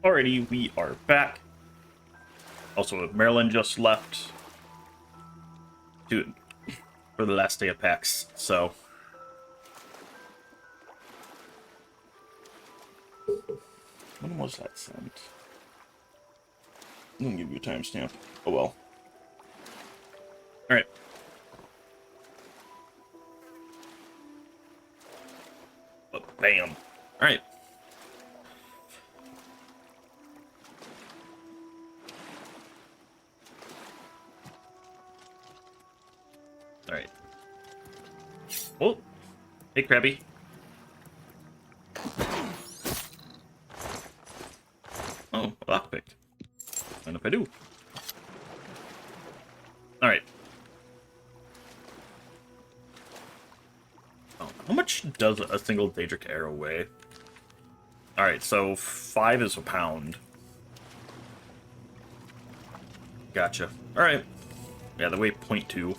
Alrighty, we are back. Also, Maryland just left to for the last day of PAX, so when was that sent? I'm gonna give you a timestamp. Oh well. Alright. But bam. Alright. Alright. Oh! Hey, Krabby. Oh, lockpick. And if I do? Alright. Oh, how much does a single Daedric arrow weigh? Alright, so 5 is a pound. Gotcha. Alright. Yeah, they weigh 0.2.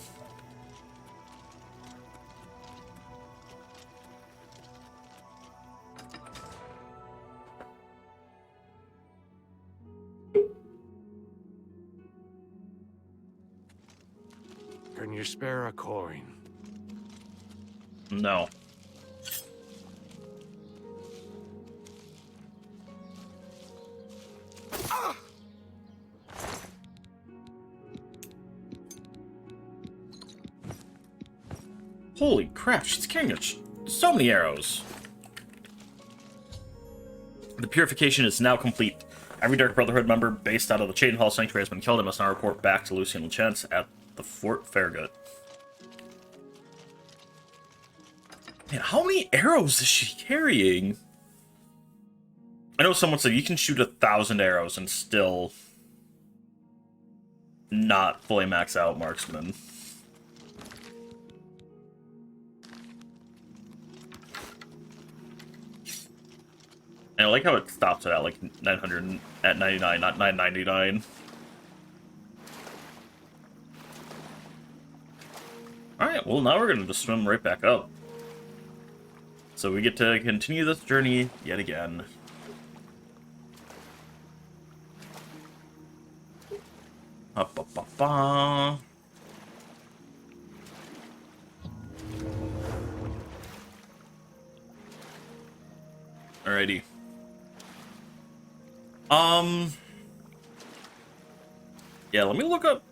Can you spare a coin? No. Holy crap, she's carrying so many arrows. The purification is now complete. Every Dark Brotherhood member based out of the Chain Hall Sanctuary has been killed and must now report back to Lucian Lachance at the Fort Farragut. Man, how many arrows is she carrying? I know someone said you can shoot 1,000 arrows and still not fully max out marksman. And I like how it stops at like 900 at 99, not 999. Alright, well now we're gonna just swim right back up. So we get to continue this journey yet again. Up, up, up, up. Alrighty. Yeah, let me look up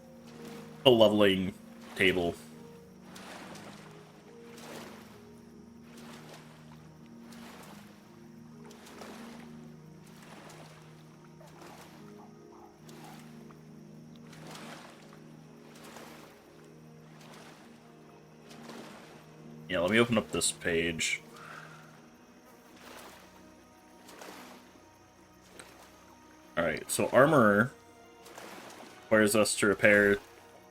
a leveling table. Yeah, let me open up this page. Alright, so Armorer requires us to repair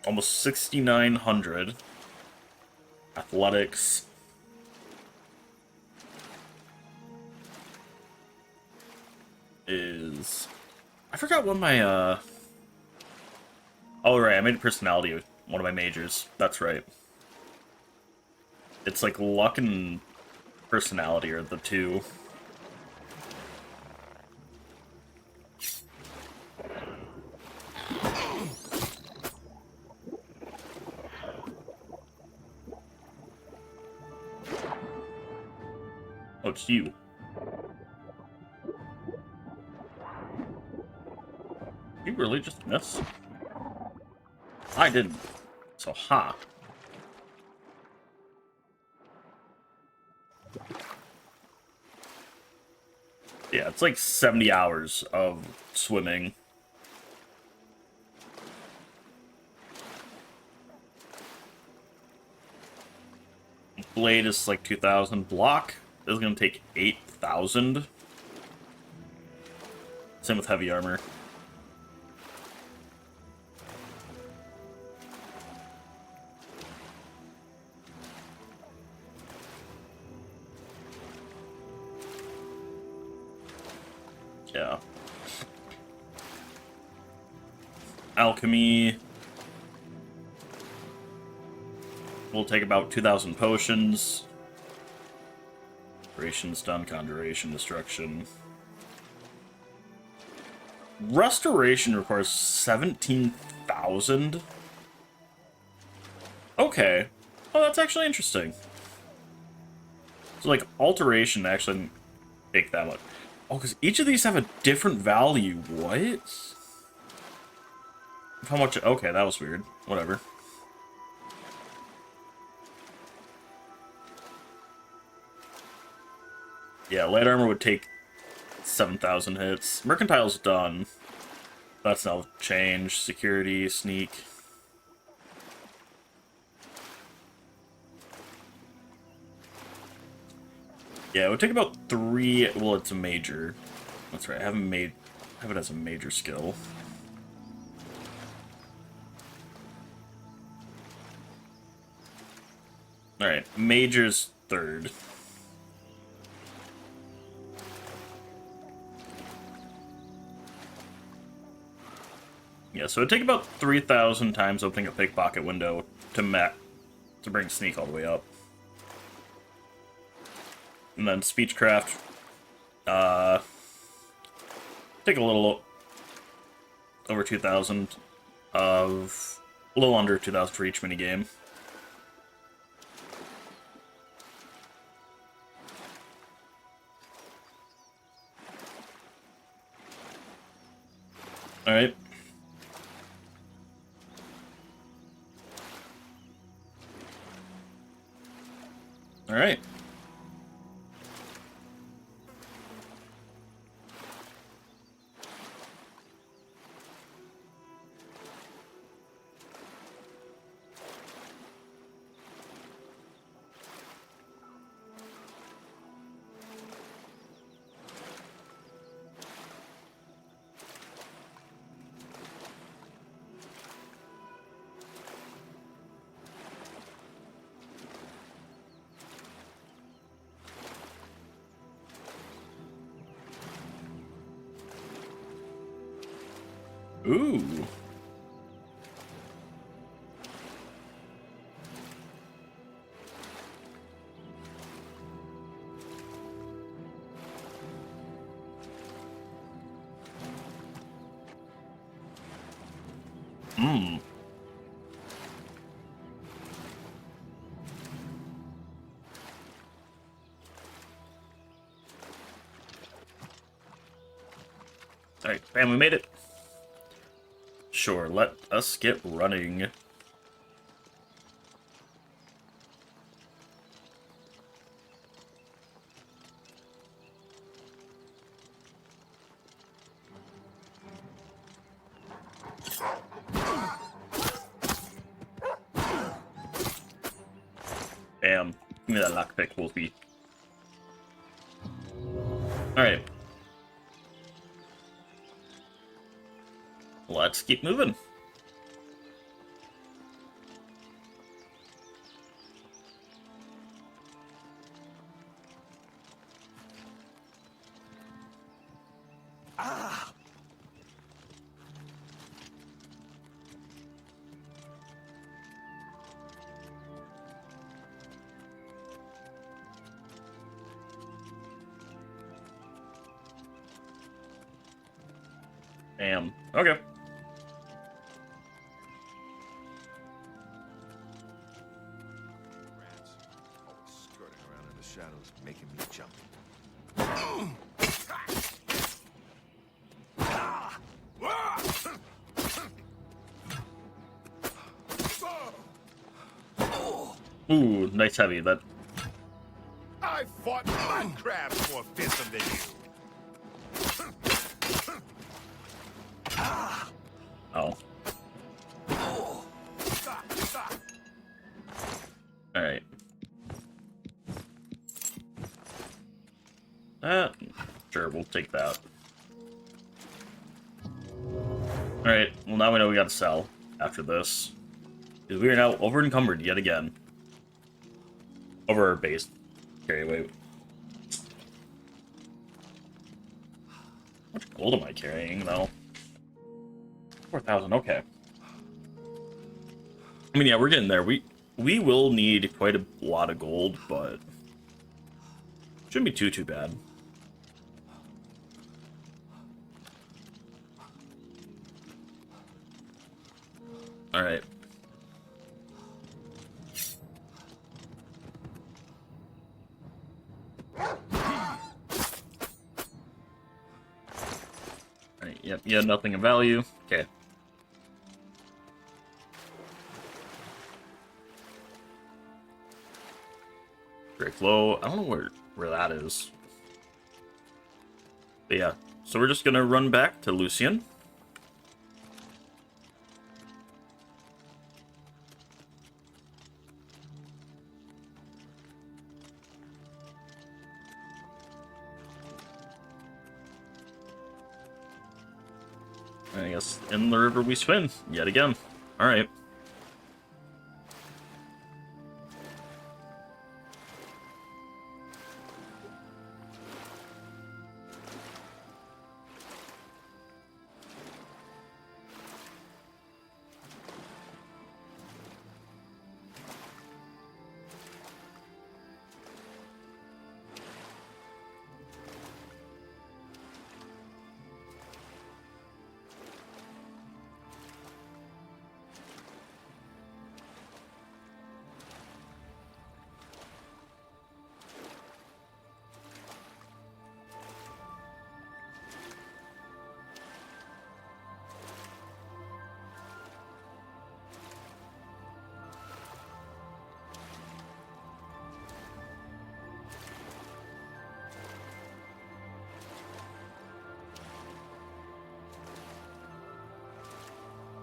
almost 6,900. Athletics. Is... I forgot what my, Oh, right, I made a personality with one of my majors. That's right. It's like luck and personality are the two. Oh, it's you. You really just missed? I didn't. So, ha. Yeah, it's like 70 hours of swimming. Blade is like 2,000. Block is going to take 8,000. Same with heavy armor. Yeah. Alchemy will take about 2,000 potions. Duration, stun, conjuration, destruction. Restoration requires 17,000. Okay. Oh, that's actually interesting. So, like, alteration actually didn't take that much. Oh, because each of these have a different value. What? How much? Okay, that was weird. Whatever. Yeah, light armor would take 7,000 hits. Mercantile's done. That's now changed. Security, sneak. Yeah, it would take about 3. Well, it's a major. That's right. I have it as a major skill. All right, major's 3rd. Yeah, so it'd take about 3,000 times opening a pickpocket window to bring sneak all the way up. And then speechcraft, take a little over 2,000 of a little under 2,000 for each minigame. All right. All right. Ooh. Hmm. Alright, bam, we made it. Sure, let us get running. Bam. Give me that lockpick, Wolfie. Alright. Let's keep moving. Ah! Bam. Okay. Rats. Always skirting around in the shadows, making me jump. Ooh, nice heavy. That. I fought mud crabs more fearsome than you. Oh. Alright. Sure, we'll take that. Alright, well now we know we gotta sell after this. Because we are now over encumbered yet again. Over our base carry weight. How much gold am I carrying though? 4,000, okay. I mean, yeah, we're getting there. We will need quite a lot of gold, but shouldn't be too bad. Alright. Alright, yep, yeah, nothing of value. Okay. Great flow. I don't know where that is. But yeah, so we're just gonna run back to Lucian. I guess in the river we swim, yet again. Alright.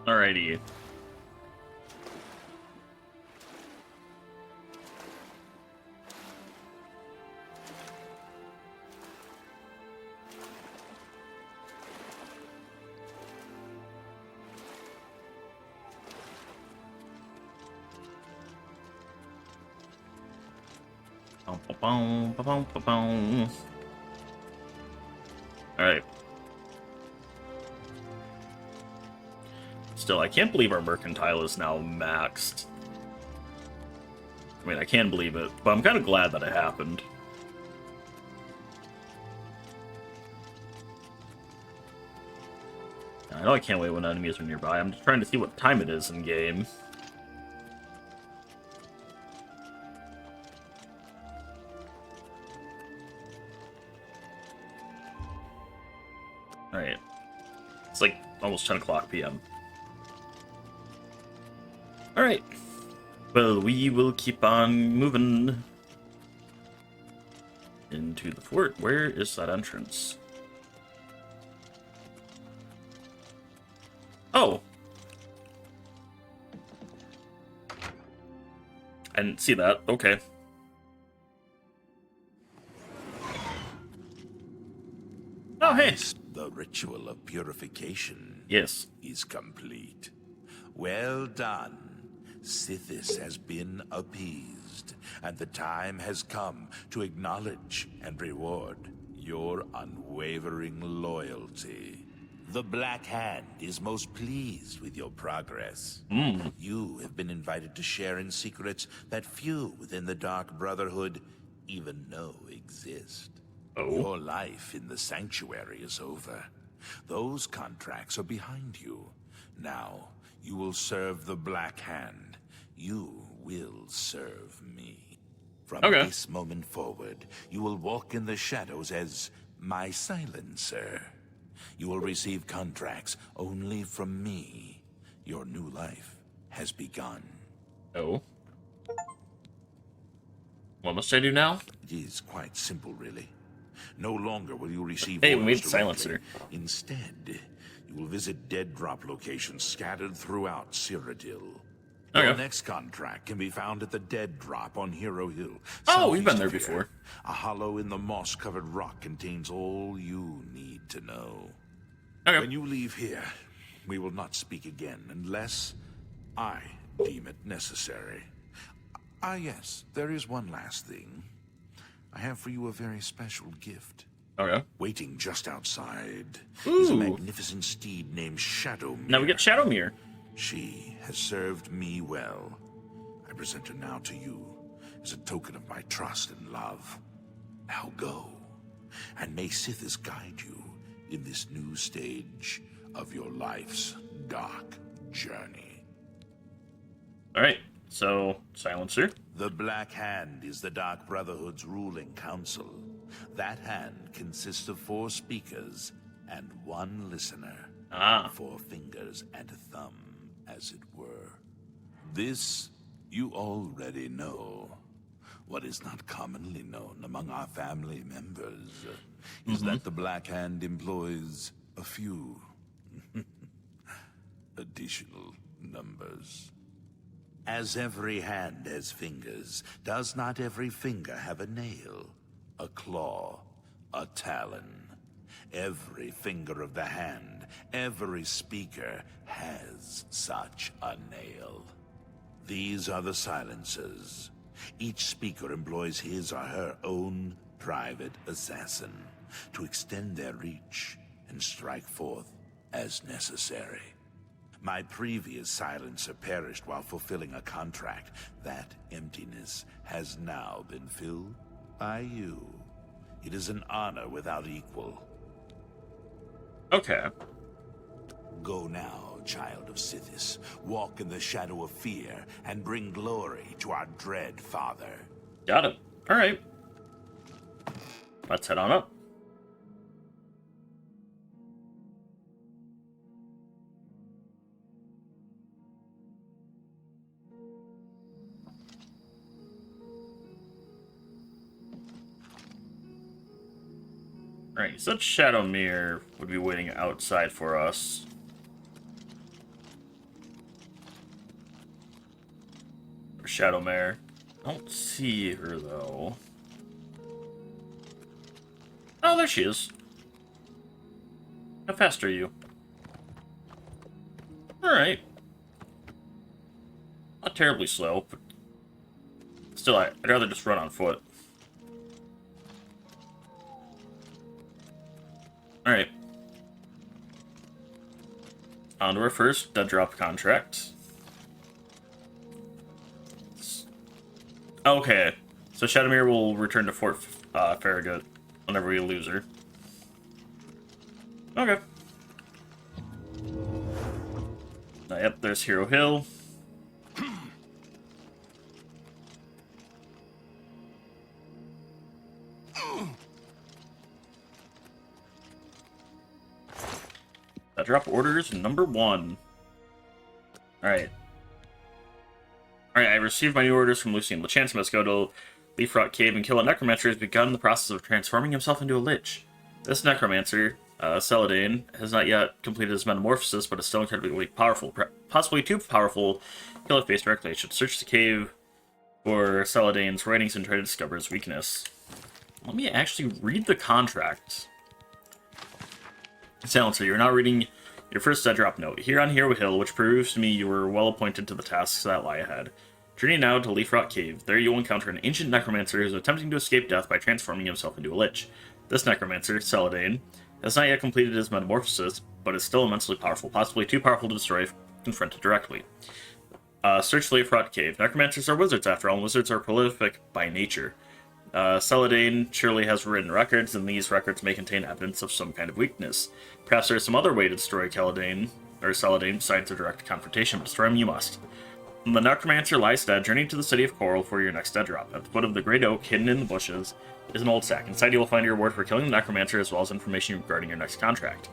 Alrighty. Alright. Still, I can't believe our mercantile is now maxed. I mean, I can believe it, but I'm kind of glad that it happened. I know I can't wait when enemies are nearby. I'm just trying to see what time it is in game. Alright. It's like almost 10 o'clock p.m. Alright. Well, we will keep on moving into the fort. Where is that entrance? Oh! I didn't see that. Okay. Oh, hey! The ritual of purification Yes. is complete. Well done. Sithis has been appeased, and the time has come to acknowledge and reward your unwavering loyalty. The Black Hand is most pleased with your progress. You have been invited to share in secrets that few within the Dark Brotherhood even know exist. Oh. Your life in the Sanctuary is over. Those contracts are behind you. Now, you will serve the Black Hand. You will serve me. From this moment forward, you will walk in the shadows as my silencer. You will receive contracts only from me. Your new life has begun. Oh. What must I do now? It is quite simple, really. No longer will you receive Hey, we orders made directly. silencer. Instead, you will visit dead drop locations scattered throughout Cyrodiil. Okay. Your next contract can be found at the Dead Drop on Hero Hill. Oh, we've been southeast there of here. before. A hollow in the moss-covered rock contains all you need to know. Okay. When you leave here, we will not speak again unless I deem it necessary. Ah, yes, there is one last thing. I have for you a very special gift. Okay. Waiting just outside is a Ooh. magnificent steed named Shadowmere. Now we get Shadowmere. She has served me well. I present her now to you as a token of my trust and love. Now go, and may Sithis guide you in this new stage of your life's dark journey. Alright, so, Silencer. The Black Hand is the Dark Brotherhood's ruling council. That hand consists of 4 speakers and 1 listener. Ah. 4 fingers and a thumb, as it were. This you already know. What is not commonly known among our family members is that the Black Hand employs a few additional numbers. As every hand has fingers, does not every finger have a nail, a claw, a talon? Every finger of the hand, every speaker has such a nail. These are the silencers. Each speaker employs his or her own private assassin to extend their reach and strike forth as necessary. My previous silencer perished while fulfilling a contract. That emptiness has now been filled by you. It is an honor without equal. Okay. Go now, child of Sithis. Walk in the shadow of fear and bring glory to our dread father. Got it. Alright. Let's head on up. Alright, so that Shadowmere would be waiting outside for us. Or Shadowmere. I don't see her, though. Oh, there she is. How fast are you? Alright. Not terribly slow, but still, I'd rather just run on foot. Alright. On to our first dead drop contract. Okay. So Shadowmere will return to Fort Farragut whenever we lose her. Okay. Yep, there's Hero Hill. Drop orders number 1. Alright. Alright, I received my new orders from Lucian. LeChance must go to Leaf Rock Cave and kill a necromancer who has begun the process of transforming himself into a lich. This necromancer, Celadane, has not yet completed his metamorphosis, but is still incredibly powerful. Possibly too powerful to kill it face directly. I should search the cave for Celadane's writings and try to discover his weakness. Let me actually read the contract. Silencer, you're now reading your first dead drop note. Here on Hero Hill, which proves to me you were well appointed to the tasks that lie ahead. Journey now to Leaf Rock Cave. There you will encounter an ancient necromancer who is attempting to escape death by transforming himself into a lich. This necromancer, Celadane, has not yet completed his metamorphosis, but is still immensely powerful, possibly too powerful to destroy if confronted directly. Search Leaf Rock Cave. Necromancers are wizards, after all, and wizards are prolific by nature. Celadane surely has written records, and these records may contain evidence of some kind of weakness. Perhaps there is some other way to destroy Celadane besides a direct confrontation, but destroy him you must. When the necromancer lies dead, journey to the city of Coral for your next dead drop. At the foot of the great oak, hidden in the bushes, is an old sack. Inside you will find your reward for killing the necromancer, as well as information regarding your next contract.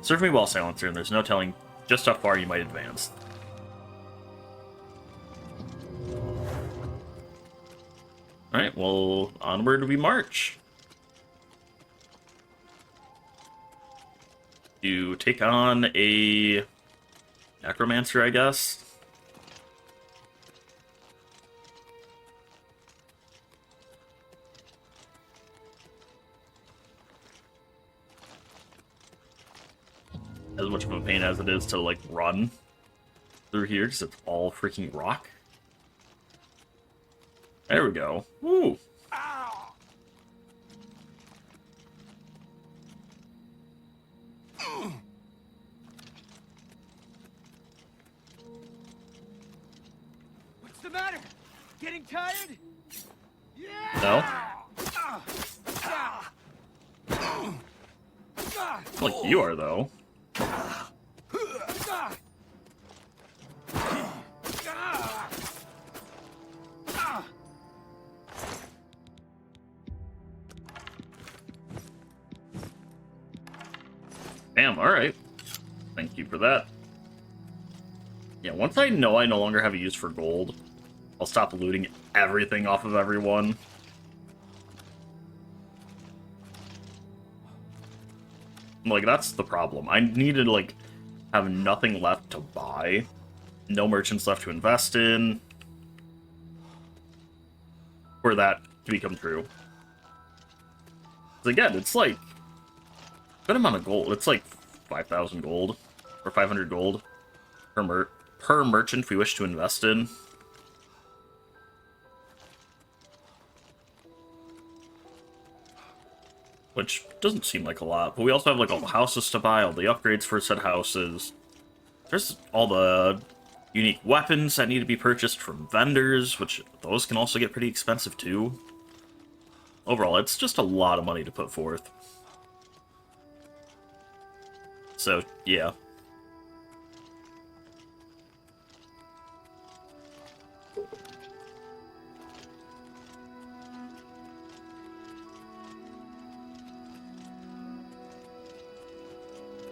Serve me well, Silencer, and there's no telling just how far you might advance. Alright, well, onward we march. You take on a necromancer, I guess. As much of a pain as it is to, like, run through here, because it's all freaking rock. There we go. Woo! What's the matter? Getting tired? No? Like you are, though. Damn, alright. Thank you for that. Yeah, once I know I no longer have a use for gold, I'll stop looting everything off of everyone. Like, that's the problem. I need to, like, have nothing left to buy. No merchants left to invest in. For that to become true. 'Cause again, it's like a good amount of gold. It's like 5,000 gold. Or 500 gold per merchant we wish to invest in. Which doesn't seem like a lot, but we also have like all the houses to buy, all the upgrades for said houses. There's all the unique weapons that need to be purchased from vendors, which those can also get pretty expensive too. Overall, it's just a lot of money to put forth. So, yeah.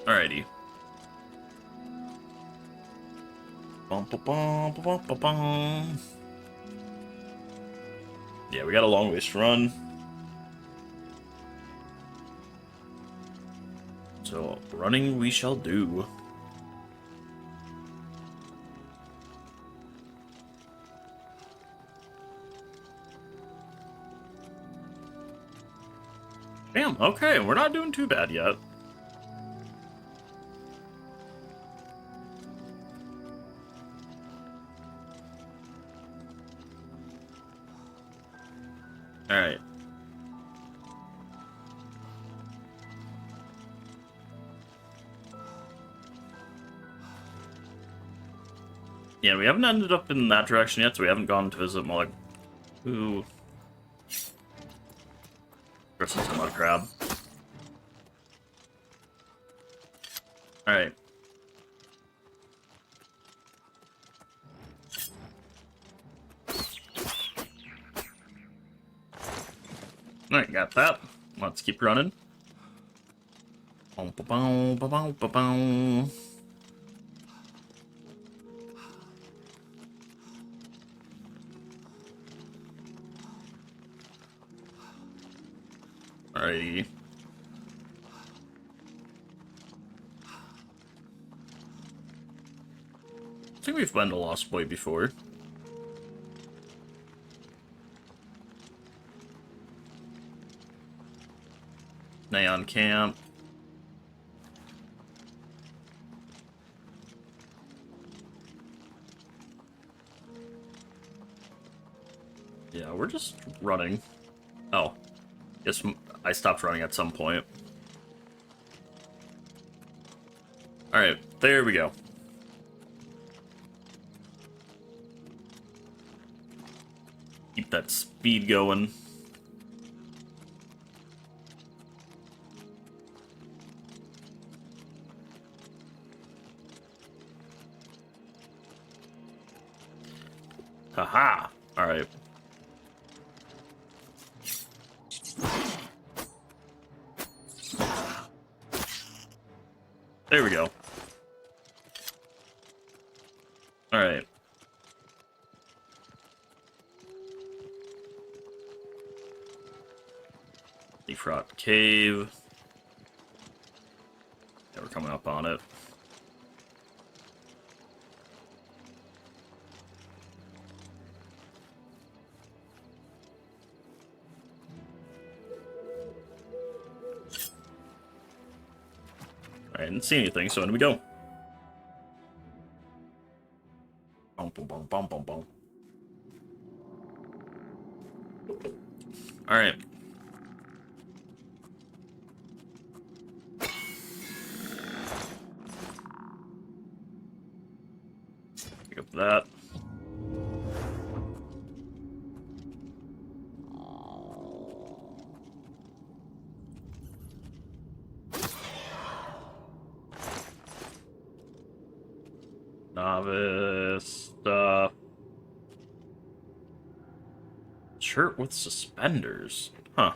Alrighty. Bum, bum, bum, bum, bum, bum. Yeah, we got a long ways to run. So, running we shall do. Damn, okay, we're not doing too bad yet. Alright. Yeah, we haven't ended up in that direction yet, so we haven't gone to visit Mog. Ooh. Versus a mud crab. Alright. Alright, got that. Let's keep running. Alrighty. I think we've been to Lost Boy before. Neon Camp. Yeah, we're just running. Oh. Guess I stopped running at some point. Alright, there we go. Keep that speed going. Haha! Alright. There we go. Alright. Leafrot Cave. Yeah, we're coming up on it. I didn't see anything, so in we go. Bum, bum, bum, bum, bum, bum. Alright. Pick up that. Novice stuff. Shirt with suspenders. Huh.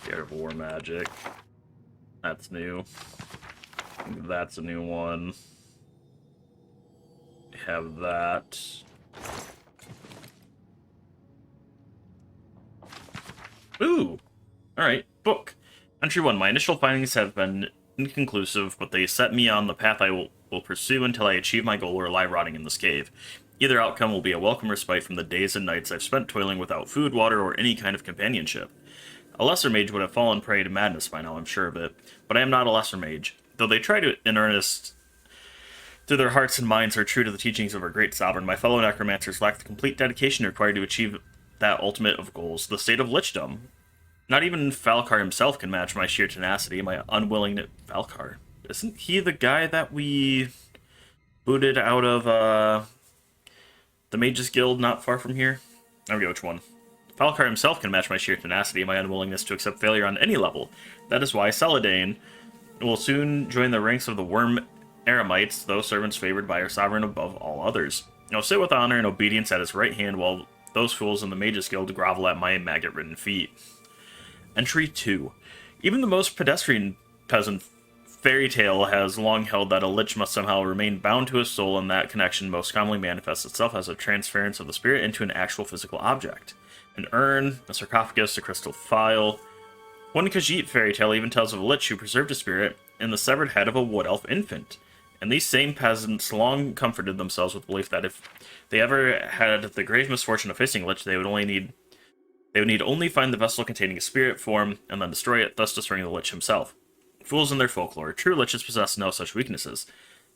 Scared of war magic. That's new. That's a new one. Have that. Ooh! Alright, book. Entry 1. My initial findings have been inconclusive, but they set me on the path I will pursue until I achieve my goal or lie rotting in this cave. Either outcome will be a welcome respite from the days and nights I've spent toiling without food, water, or any kind of companionship. A lesser mage would have fallen prey to madness by now, I'm sure of it, but I am not a lesser mage. Though they try to, in earnest, through their hearts and minds are true to the teachings of our great sovereign, my fellow necromancers lack the complete dedication required to achieve that ultimate of goals, the state of lichdom. Not even Falcar himself can match my sheer tenacity, my unwilling... Falcar? Isn't he the guy that we booted out of, the Mages Guild not far from here? I forget which one. Falcar himself can match my sheer tenacity, my unwillingness to accept failure on any level. That is why Celadane will soon join the ranks of the Worm Eremites, those servants favored by our sovereign above all others. I'll sit with honor and obedience at his right hand, while those fools in the Mages Guild grovel at my maggot-ridden feet. Entry 2. Even the most pedestrian peasant fairy tale has long held that a lich must somehow remain bound to his soul, and that connection most commonly manifests itself as a transference of the spirit into an actual physical object. An urn, a sarcophagus, a crystal phial. One Khajiit fairy tale even tells of a lich who preserved a spirit in the severed head of a wood elf infant. And these same peasants long comforted themselves with the belief that if they ever had the grave misfortune of facing a lich, they would need only find the vessel containing a spirit form and then destroy it, thus destroying the lich himself. Fools in their folklore. True liches possess no such weaknesses.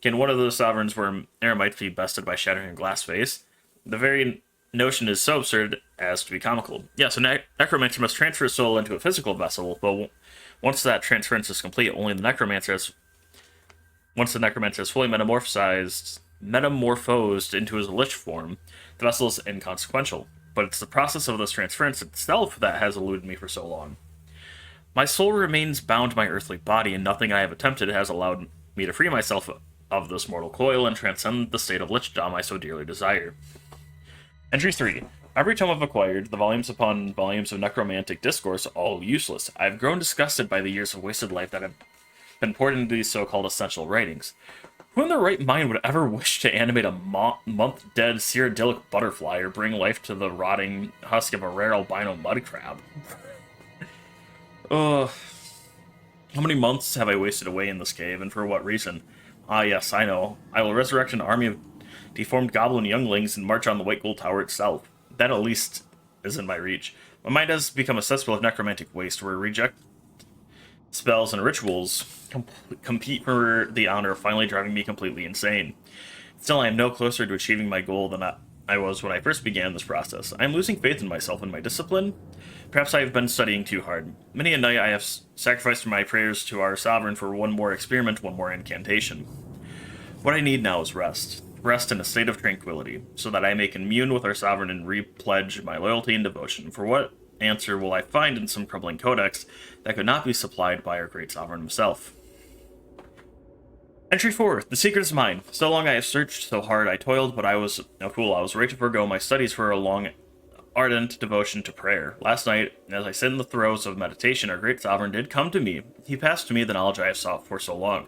Can one of the sovereigns where Eremites be bested by shattering a glass face? The very notion is so absurd as to be comical. Yeah, so necromancer must transfer his soul into a physical vessel, but once that transference is complete, once the necromancer is fully metamorphosed into his lich form, the vessel is inconsequential. But it's the process of this transference itself that has eluded me for so long. My soul remains bound to my earthly body, and nothing I have attempted has allowed me to free myself of this mortal coil and transcend the state of lichdom I so dearly desire. Entry 3. Every tome I've acquired, the volumes upon volumes of necromantic discourse, all useless. I have grown disgusted by the years of wasted life that have been poured into these so-called essential writings. Who in their right mind would ever wish to animate a month-dead cyrodiilic butterfly or bring life to the rotting husk of a rare albino mud crab? Ugh. How many months have I wasted away in this cave, and for what reason? Ah, yes, I know. I will resurrect an army of deformed goblin younglings and march on the White Gold Tower itself. That, at least, is in my reach. My mind has become a cesspool of necromantic waste, where reject spells and rituals compete for the honor of finally driving me completely insane. Still, I am no closer to achieving my goal than I was when I first began this process. I am losing faith in myself and my discipline. Perhaps I have been studying too hard. Many a night I have sacrificed my prayers to our sovereign for one more experiment, one more incantation. What I need now is rest. Rest in a state of tranquility, so that I may commune with our sovereign and repledge my loyalty and devotion. For what answer will I find in some crumbling codex that could not be supplied by our great sovereign himself? Entry 4. The secret is mine. So long I have searched, so hard I toiled, but I was no fool. I was ready to forego my studies for a long, ardent devotion to prayer. Last night, as I sat in the throes of meditation, our great sovereign did come to me. He passed to me the knowledge I have sought for so long.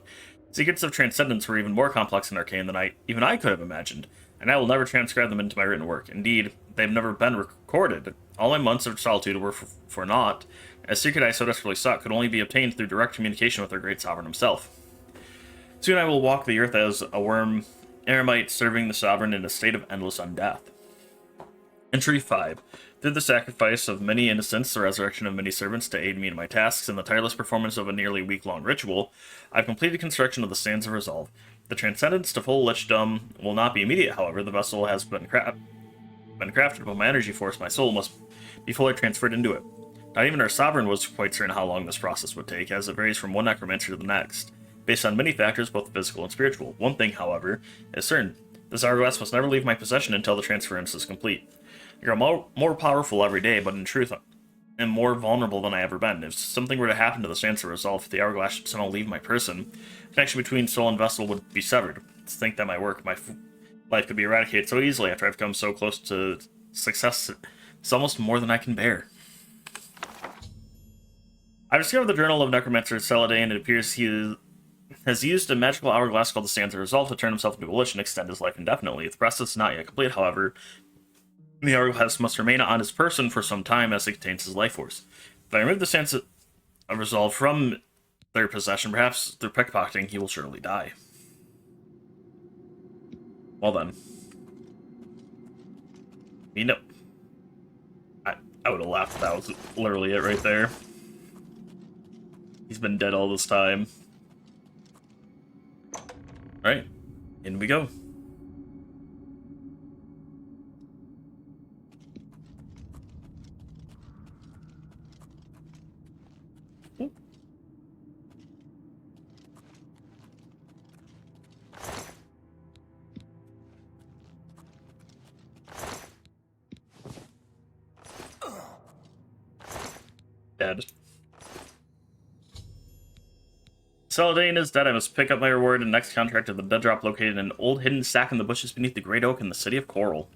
Secrets of transcendence were even more complex and arcane than even I could have imagined, and I will never transcribe them into my written work. Indeed, they have never been recorded. All my months of solitude were for naught. A secret I so desperately sought could only be obtained through direct communication with our great sovereign himself. Soon I will walk the earth as a worm eremite, serving the sovereign in a state of endless undeath. Entry 5. Through the sacrifice of many innocents, the resurrection of many servants to aid me in my tasks, and the tireless performance of a nearly week-long ritual, I've completed construction of the Sands of Resolve. The transcendence to full lichdom will not be immediate, however. The vessel has been crafted, but my energy force, my soul, must be fully transferred into it. Not even our sovereign was quite certain how long this process would take, as it varies from one necromancer to the next, based on many factors, both physical and spiritual. One thing, however, is certain. This hourglass must never leave my possession until the transference is complete. I grow more powerful every day, but in truth, I'm more vulnerable than I ever been. If something were to happen to the Sands of Resolve, if the hourglass should somehow leave my person, the connection between soul and vessel would be severed. To think that my work, my life could be eradicated so easily after I've come so close to success, it's almost more than I can bear. I've discovered the Journal of Necromancer Celadane, and it appears he has used a magical hourglass called the Sands as a result to turn himself into a lich and extend his life indefinitely. The process is not yet complete, however. The hourglass must remain on his person for some time as it contains his life force. If I remove the Sands of Resolve from their possession, perhaps through pickpocketing, he will surely die. Well then. You know, I would have laughed if that was literally it right there. He's been dead all this time. Alright, in we go. Dead. Celadane is dead. I must pick up my reward and next contract of the dead drop located in an old hidden sack in the bushes beneath the great oak in the city of Coral.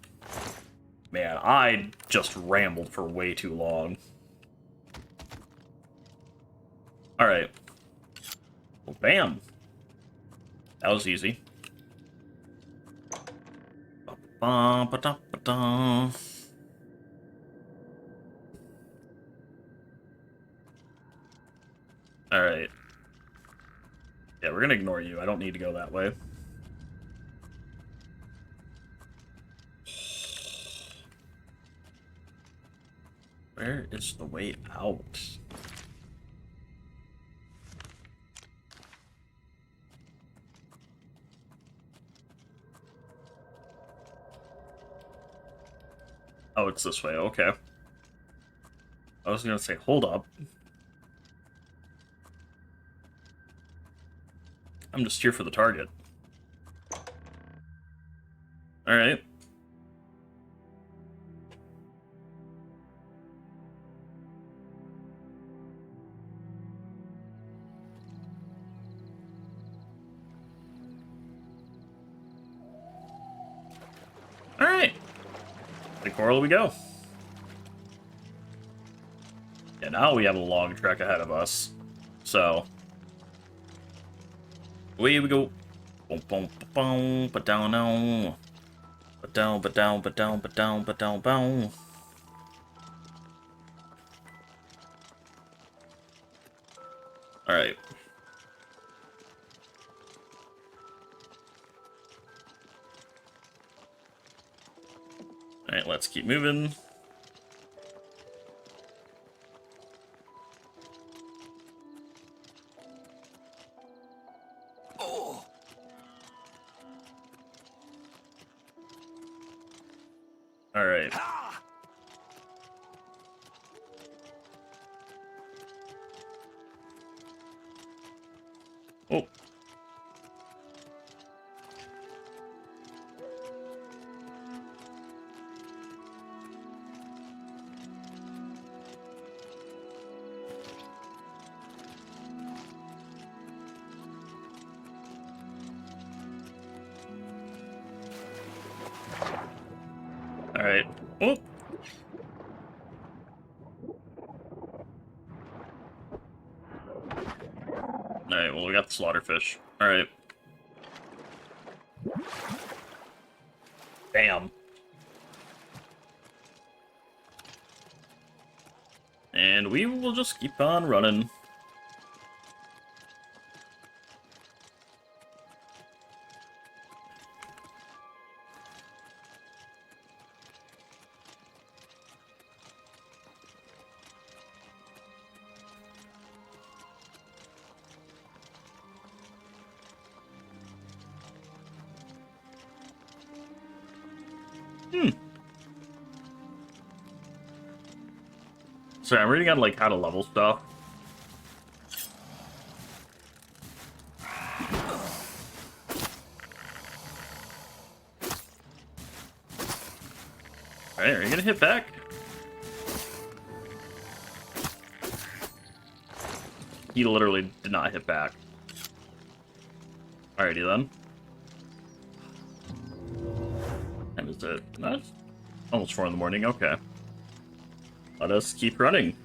Man, I just rambled for way too long. Alright. Well, bam. That was easy. Ba-ba-da-ba-da. Alright. Yeah, we're gonna ignore you. I don't need to go that way. Where is the way out? Oh, it's this way. Okay. I was gonna say, hold up. I'm just here for the target. Alright. Alright. The Coral we go. Yeah, now we have a long trek ahead of us. So... away we go. Boom, boom, boom, but down, now. But down, but down, but down, but down, but down, boom. Alright. Alright, let's keep moving. Alright. Oh. Alright. Oh. Alright, well, we got the slaughterfish. Alright. Bam. And we will just keep on running. Sorry, I'm reading on, like, how to level stuff. Alright, are you gonna hit back? He literally did not hit back. Alrighty then. And is it? That's almost 4 in the morning, okay. Let us keep running.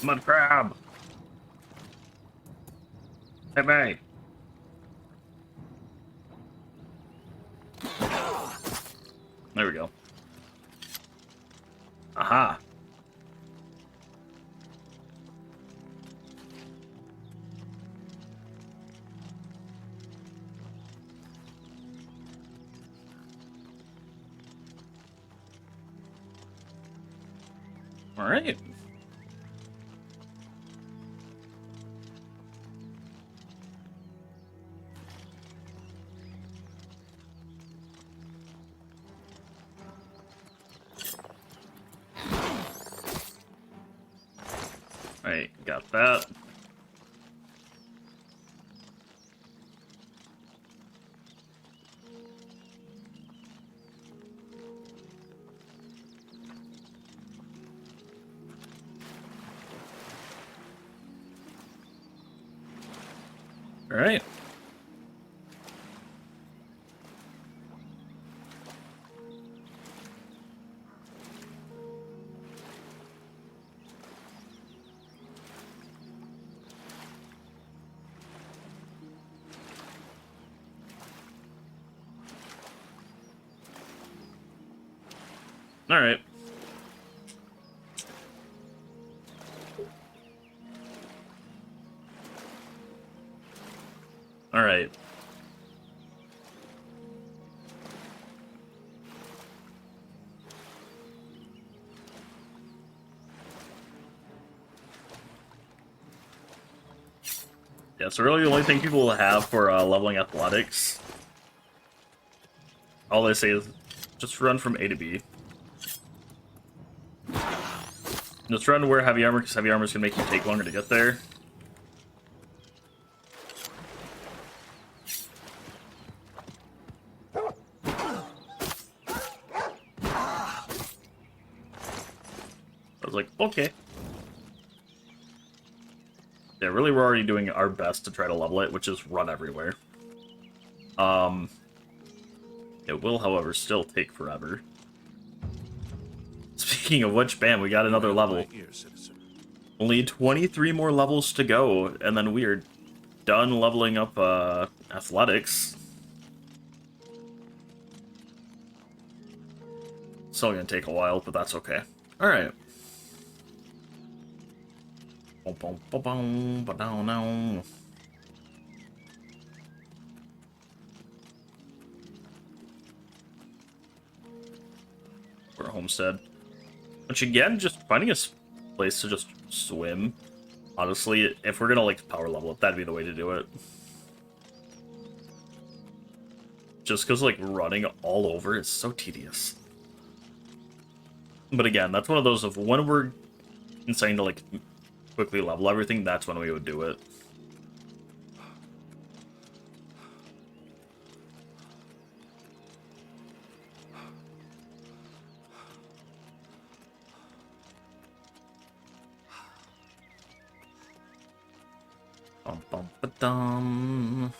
Mud crab! Hey, mate! There we go. Aha! Alright. Alright, got that. Alright. Alright. Alright. Yeah, so really the only thing people have for leveling athletics, all they say is just run from A to B. Just run to wear heavy armor, because heavy armor is going to make you take longer to get there. I was like, okay. Yeah, really we're already doing our best to try to level it, which is run everywhere. It will, however, still take forever. Speaking of which, bam, we got another level. Only 23 more levels to go, and then we are done leveling up athletics. Still gonna take a while, but that's okay. Alright. We're a homestead. Which again, just finding a place to just swim. Honestly, if we're gonna like power level up, that'd be the way to do it. Just because like running all over is so tedious. But again, that's one of those of when we're deciding to like quickly level everything, that's when we would do it. Bum bum ba dum.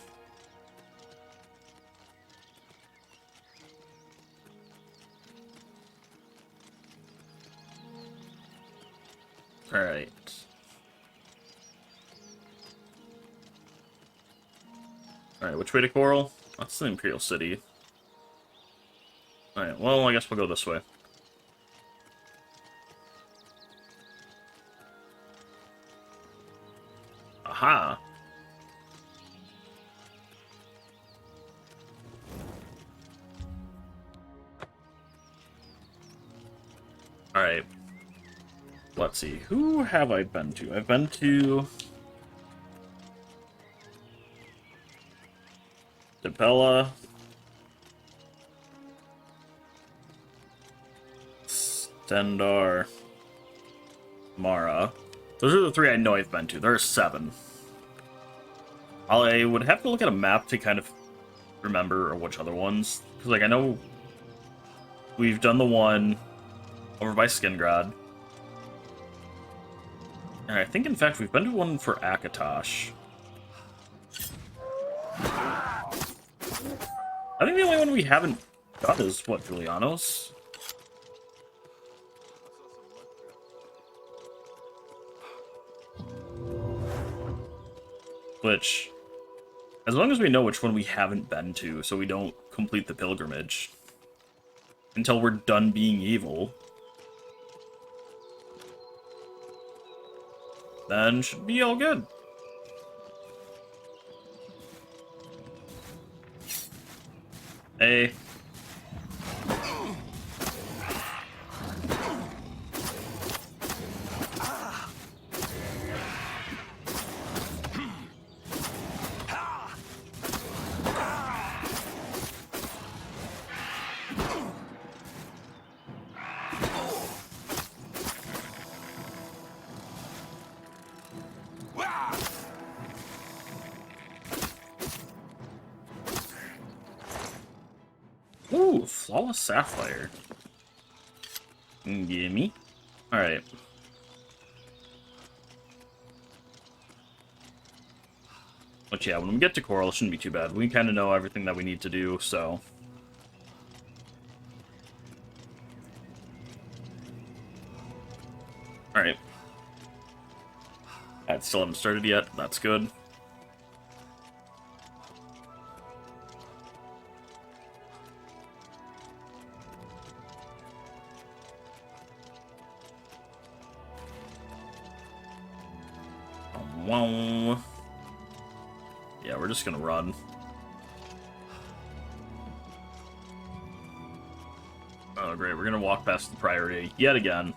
All right. Alright, which way to Coral? That's the Imperial City. Alright, well, I guess we'll go this way. Aha! Alright. Let's see. Who have I been to? I've been to Debella, Stendar, Mara. Those are the three I know I've been to. There are 7. I would have to look at a map to kind of remember which other ones. Because, like, I know we've done the one over by Skingrad. And I think, in fact, we've been to one for Akatosh. I think the only one we haven't done is, what, Which, as long as we know which one we haven't been to, so we don't complete the pilgrimage until we're done being evil, then should be all good. Hey. Ooh, flawless sapphire. Gimme. Alright. But yeah, when we get to Coral, it shouldn't be too bad. We kind of know everything that we need to do, so... Alright. I still haven't started yet. That's good. Wow. Yeah, we're just gonna run. Oh, great. We're gonna walk past the Priory yet again.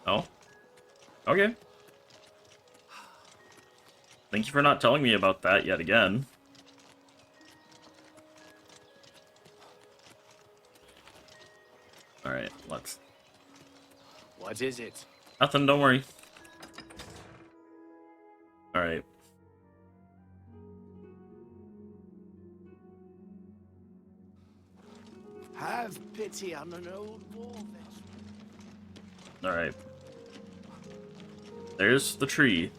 Oh. Okay. Thank you for not telling me about that yet again. Alright, let's... What is it? Nothing, don't worry. Alright. Have pity on an old war vessel. Alright. There's the tree.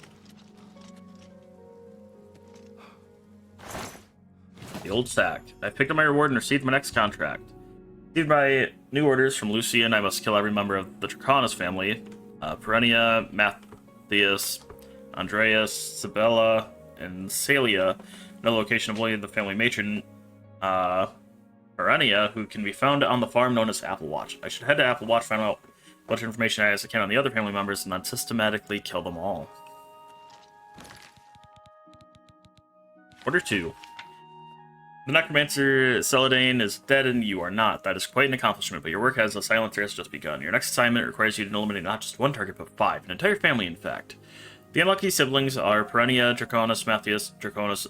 The old sack. I've picked up my reward and received my next contract. Received my new orders from Lucian. I must kill every member of the Draconis family. Perennia, Matthias, Andreas, Sibella, and Celia. Another location of William the family matron, Perennia, who can be found on the farm known as Applewatch. I should head to Applewatch, find out what information I can on the other family members, and then systematically kill them all. Order 2. The necromancer Celadane is dead and you are not. That is quite an accomplishment, but your work as a silencer has just begun. Your next assignment requires you to eliminate not just one target, but 5. An entire family, in fact. The unlucky siblings are Perennia Draconis, Matthias Draconis,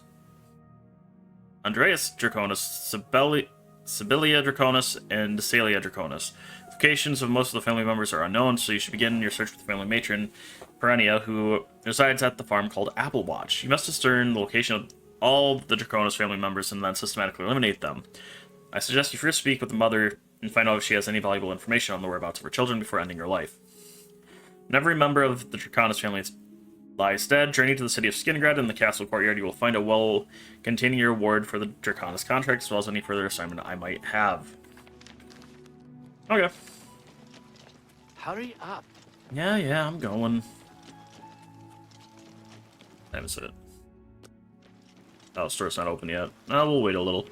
Andreas Draconis, Sibilia Draconis, and Celia Draconis. Locations of most of the family members are unknown, so you should begin your search with the family matron, Perennia, who resides at the farm called Applewatch. You must discern the location of all the Draconis family members and then systematically eliminate them. I suggest you first speak with the mother and find out if she has any valuable information on the whereabouts of her children before ending your life. When every member of the Draconis family lies dead, journey to the city of Skingrad. In the castle courtyard, you will find a well containing your reward for the Draconis contract, as well as any further assignment I might have. Okay. Hurry up. Yeah, I'm going. Time is it? Oh, the store's not open yet. No, we'll wait a little.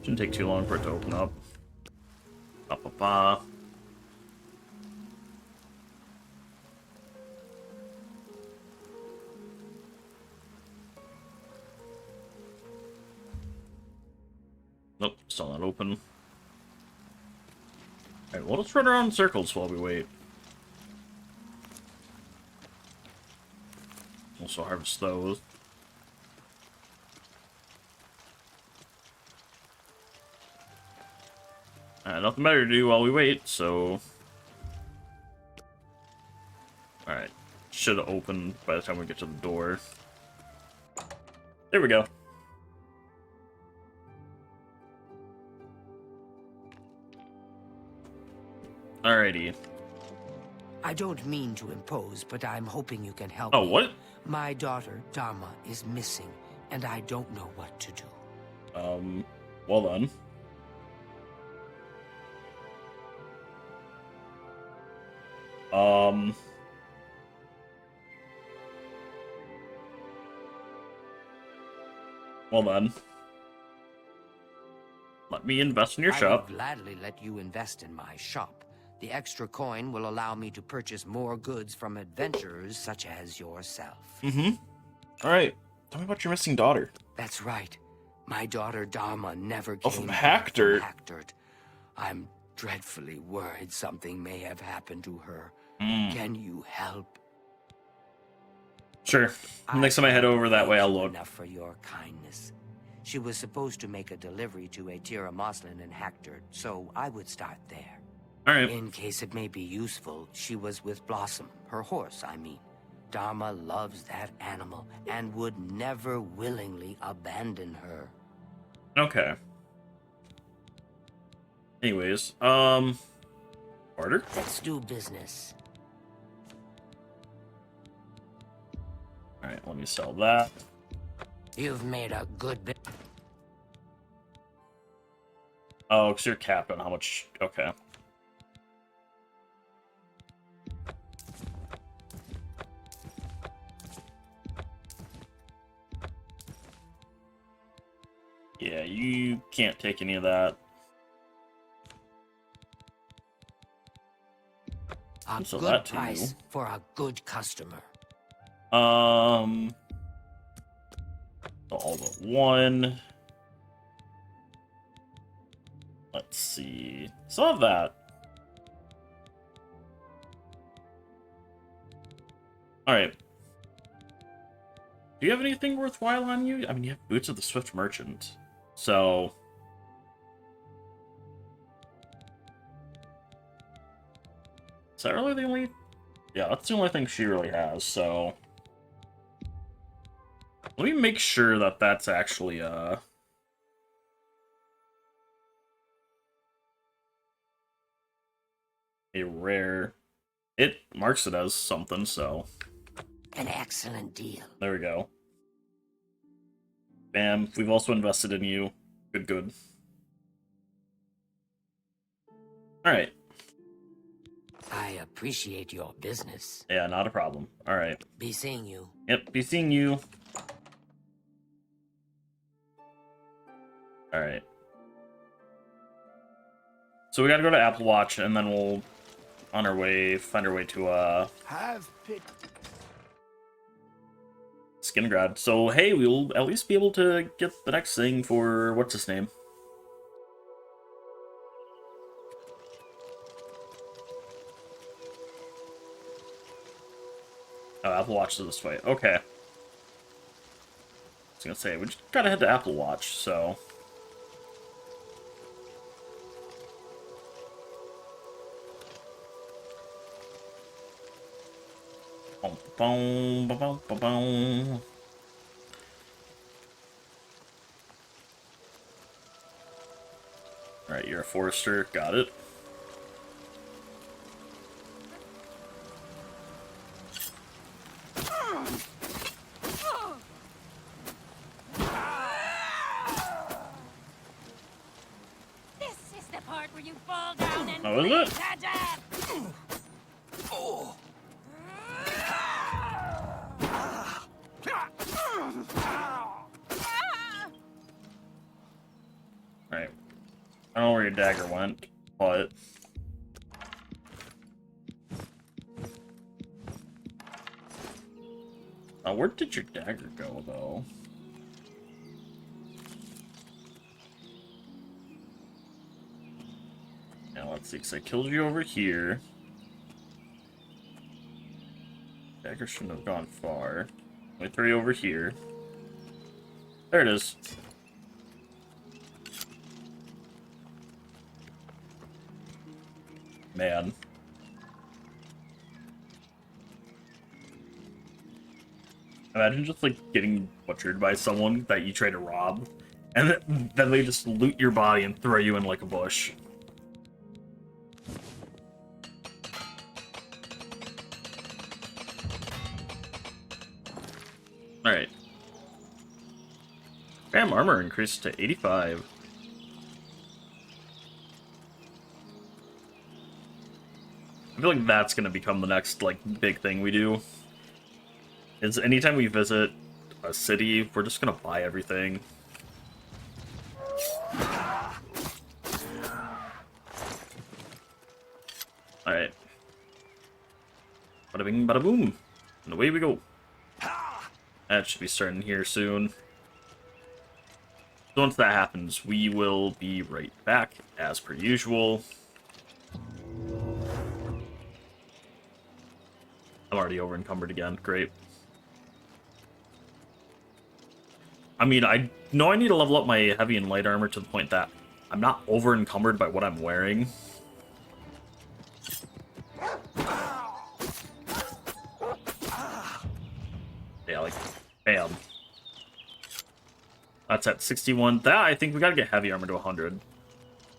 Shouldn't take too long for it to open up. Ba-ba-ba. Nope, still not open. Alright, well, let's run around in circles while we wait. Also harvest those. Nothing better to do while we wait, so... Alright. Should have opened by the time we get to the door. There we go. Alrighty. I don't mean to impose, but I'm hoping you can help Oh, me. what? My daughter, Dharma, is missing, and I don't know what to do. Well then. Well then. Let me invest in your I shop. would gladly let you invest in my shop. The extra coin will allow me to purchase more goods from adventurers such as yourself. Alright. Tell me about your missing daughter. That's right. My daughter Dharma never Oh, came from back Hackdirt. from Hackdirt. I'm dreadfully worried something may have happened to her. Can you help? Sure. Next time I head over that way, I'll look. Enough for your kindness. She was supposed to make a delivery to a Tira Moslin in Hackdirt, so I would start there. Alright. In case it may be useful, she was with Blossom, her horse, I mean. Dharma loves that animal and would never willingly abandon her. Okay. Anyways, order? Let's do business. Alright, let me sell that. You've made a good bit. Oh, because you're capped on how much... Okay. Yeah, you can't take any of that. A So good that to price you. for a good customer. All but one. Let's see. Still have that. Alright. Do you have anything worthwhile on you? I mean, you have Boots of the Swift Merchant. So... Is that really the only... Yeah, that's the only thing she really has, so... Let me make sure that that's actually, a rare... It marks it as something, so... An excellent deal. There we go. Bam. We've also invested in you. Good, good. Alright. I appreciate your business. Yeah, not a problem. Alright. Be seeing you. Yep, be seeing you. Alright. So we gotta go to Apple Watch, and then we'll find our way to, Have pity. Skingrad. So, hey, we'll at least be able to get the next thing for... What's his name? Oh, Apple Watch is this way. Okay. I was gonna say, we just gotta head to Apple Watch, so... Boom, boom, boom, boom, boom. Alright, you're a forester. Got it. This is the part where you fall down and Oh, is bleed it? to death. Alright. I don't know where your dagger went, but... Where did your dagger go, though? Now, let's see, because I killed you over here. Dagger shouldn't have gone far. Let me throw you over here. There it is. Man. Imagine just, like, getting butchered by someone that you try to rob, and then they just loot your body and throw you in, like, a bush. Alright. Bam, armor increased to 85. I feel like that's gonna become the next, like, big thing we do. Is anytime we visit a city, we're just gonna buy everything. Alright. Bada bing, bada boom. And away we go. That should be starting here soon. So once that happens, we will be right back, as per usual. I'm already over encumbered again. Great. I mean, I know I need to level up my heavy and light armor to the point that I'm not over encumbered by what I'm wearing. Yeah, like, bam. That's at 61. That, I think we gotta get heavy armor to 100.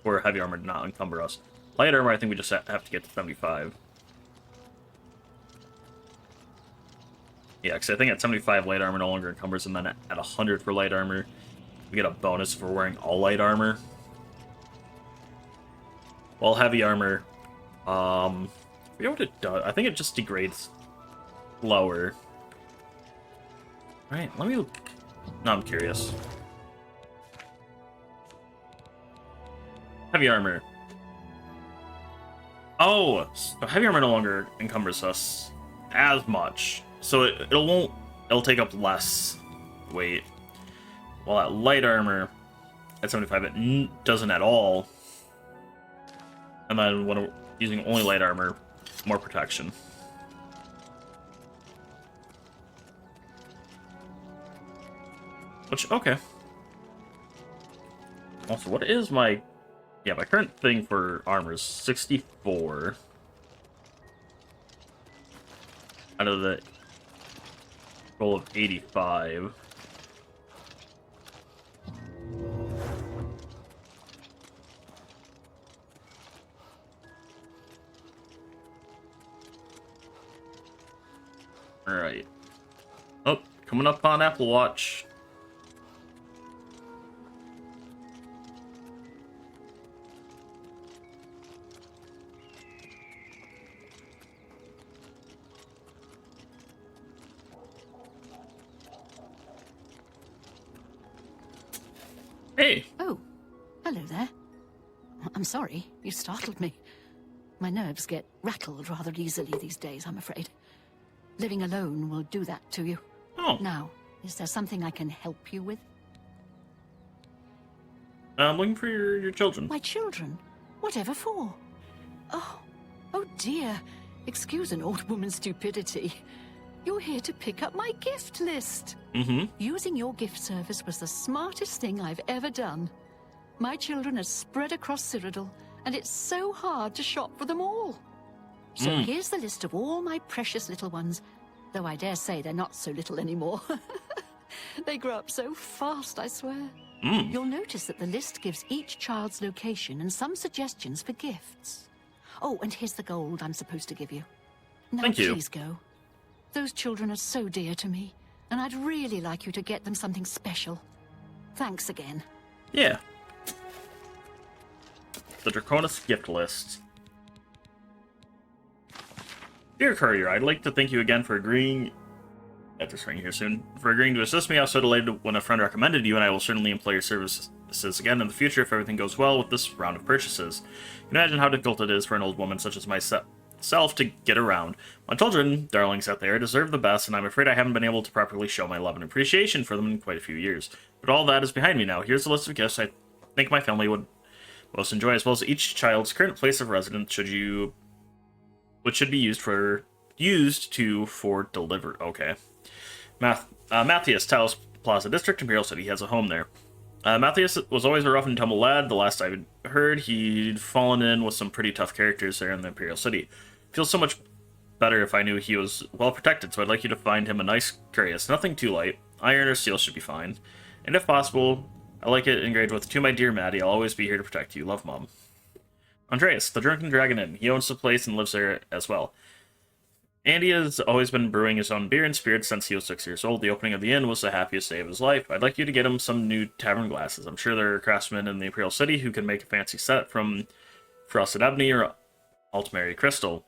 Or heavy armor to not encumber us. Light armor, I think we just have to get to 75. Yeah, because I think at 75, light armor no longer encumbers, and then at 100 for light armor, we get a bonus if we're wearing all light armor. Well, heavy armor, I forget what it does. I think it just degrades lower. Alright, let me... No, I'm curious. Heavy armor. Oh, so heavy armor no longer encumbers us as much. So it'll take up less weight. While at light armor, at 75, it doesn't at all. And then when we're using only light armor, more protection. Which, okay. Also, what is my... Yeah, my current thing for armor is 64. Out of the goal of 85. Alright. Oh, coming up on Apple Watch. Hey! Oh, hello there. I'm sorry, you startled me. My nerves get rattled rather easily these days, I'm afraid. Living alone will do that to you. Oh. Now, is there something I can help you with? I'm looking for your children. My children? Whatever for? Oh dear. Excuse an old woman's stupidity. You're here to pick up my gift list. Mm-hmm. Using your gift service was the smartest thing I've ever done. My children are spread across Cyrodiil, and it's so hard to shop for them all. So here's the list of all my precious little ones, though I dare say they're not so little anymore. They grow up so fast, I swear. You'll notice that the list gives each child's location and some suggestions for gifts. Oh, and here's the gold I'm supposed to give you. Now, Thank you. please go. Those children are so dear to me, and I'd really like you to get them something special. Thanks again. Yeah. The Draconis gift list. Dear Courier, I'd like to thank you again for agreeing... After starting here soon. For agreeing to assist me. I was so delighted when a friend recommended you, and I will certainly employ your services again in the future if everything goes well with this round of purchases. You can imagine how difficult it is for an old woman such as myself to get around. My children, darlings out there, deserve the best, and I'm afraid I haven't been able to properly show my love and appreciation for them in quite a few years. But all that is behind me now. Here's a list of gifts I think my family would most enjoy, as well as each child's current place of residence which should be used for delivery. Okay. Matthias, Talos Plaza District, Imperial City. He has a home there. Matthias was always a rough and tumble lad. The last I heard, he'd fallen in with some pretty tough characters there in the Imperial City. Feels so much better if I knew he was well protected, so I'd like you to find him a nice Curious. Nothing too light. Iron or steel should be fine. And if possible, I like it engraved with, "To my dear Maddie, I'll always be here to protect you. Love, Mom." Andreas, the Drunken Dragon Inn. He owns the place and lives there as well. Andy has always been brewing his own beer and spirits since he was 6 years old. The opening of the inn was the happiest day of his life. I'd like you to get him some new tavern glasses. I'm sure there are craftsmen in the Imperial City who can make a fancy set from frosted ebony or ultimary crystal.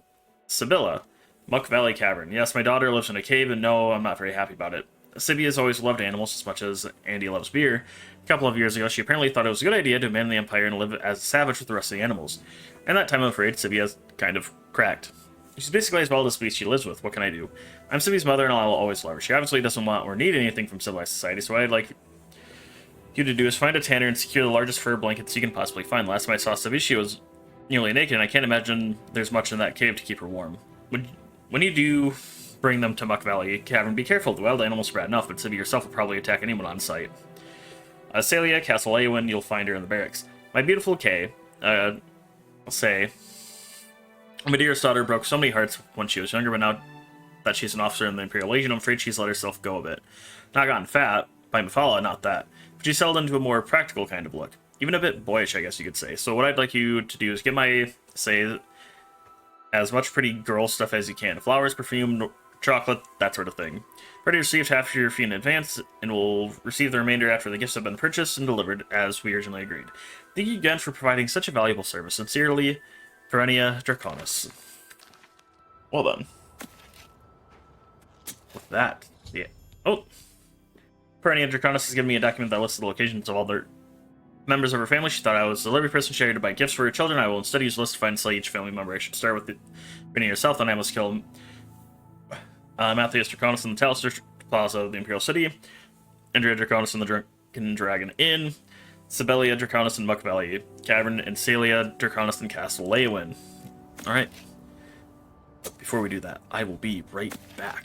Sibylla, Muck Valley Cavern. Yes, my daughter lives in a cave, and no, I'm not very happy about it. Sibby has always loved animals as much as Andy loves beer. A couple of years ago, she apparently thought it was a good idea to abandon the Empire and live as a savage with the rest of the animals. And that time, I'm afraid, Sibby has kind of cracked. She's basically as well as the species she lives with. What can I do? I'm Sibby's mother, and I'll always love her. She obviously doesn't want or need anything from civilized society, so what I'd like you to do is find a tanner and secure the largest fur blankets you can possibly find. Last time I saw Sibby, she was nearly naked, and I can't imagine there's much in that cave to keep her warm. When you do bring them to Muck Valley Cavern, be careful. The wild animals spread enough, but Sibby yourself will probably attack anyone on sight. Celia, Castle Eowyn, you'll find her in the barracks. My beautiful Kay, I'll say, my dearest daughter broke so many hearts when she was younger, but now that she's an officer in the Imperial Legion, I'm afraid she's let herself go a bit. Not gotten fat, by Mephala, not that. But she's settled into a more practical kind of look. Even a bit boyish, I guess you could say. So what I'd like you to do is get my, say, as much pretty girl stuff as you can. Flowers, perfume, chocolate, that sort of thing. Already received half your fee in advance, and will receive the remainder after the gifts have been purchased and delivered, as we originally agreed. Thank you again for providing such a valuable service. Sincerely, Perennia Draconis. Well done. With that, yeah. Oh! Perennia Draconis has given me a document that lists the locations of all the members of her family. She thought I was the delivery person. She hired to buy gifts for her children. I will instead use a list to find and slay each family member. I should start with Perennia herself, then I must kill Matthias Draconis in the Talister Plaza of the Imperial City, Andrea Draconis in the Drunken Dragon Inn, Sibelia Draconis in Muck Valley Cavern, and Celia Draconis in Castle Eowyn. Alright. Before we do that, I will be right back.